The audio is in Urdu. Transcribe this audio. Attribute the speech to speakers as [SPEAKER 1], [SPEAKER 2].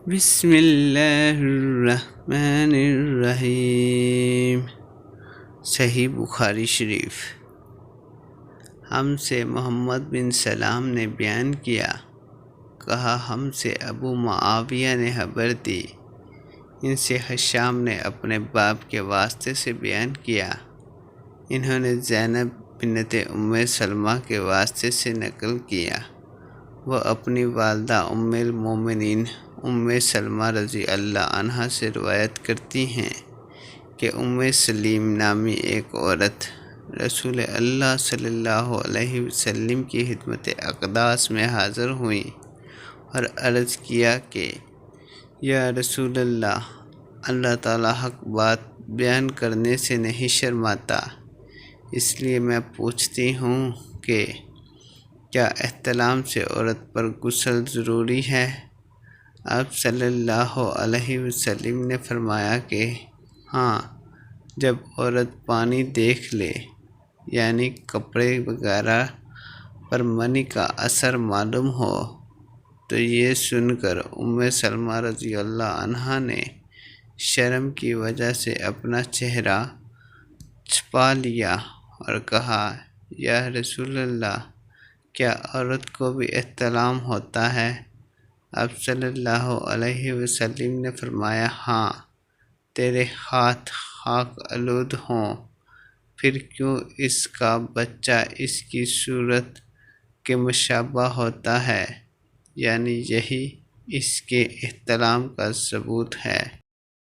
[SPEAKER 1] بسم اللہ الرحمن الرحیم۔ صحیح بخاری شریف۔ ہم سے محمد بن سلام نے بیان کیا، کہا ہم سے ابو معاویہ نے خبر دی، ان سے ہشام نے اپنے باپ کے واسطے سے بیان کیا، انہوں نے زینب بنت ام سلمہ کے واسطے سے نقل کیا، وہ اپنی والدہ ام المومنین ام سلمہ رضی اللہ عنہا سے روایت کرتی ہیں کہ ام سلیم نامی ایک عورت رسول اللہ صلی اللہ علیہ وسلم کی خدمت اقداس میں حاضر ہوئیں اور عرض کیا کہ یا رسول اللہ، اللہ تعالیٰ حق بات بیان کرنے سے نہیں شرماتا، اس لیے میں پوچھتی ہوں کہ کیا احتلام سے عورت پر غسل ضروری ہے؟ آپ صلی اللہ علیہ وسلم نے فرمایا کہ ہاں، جب عورت پانی دیکھ لے، یعنی کپڑے وغیرہ پر منی کا اثر معلوم ہو۔ تو یہ سن کر ام سلمہ رضی اللہ عنہا نے شرم کی وجہ سے اپنا چہرہ چھپا لیا اور کہا یا رسول اللہ، کیا عورت کو بھی احتلام ہوتا ہے؟ آپ صلی اللہ علیہ وسلم نے فرمایا ہاں، تیرے ہاتھ خاک آلود ہوں، پھر کیوں اس کا بچہ اس کی صورت کے مشابہ ہوتا ہے، یعنی یہی اس کے احتلام کا ثبوت ہے۔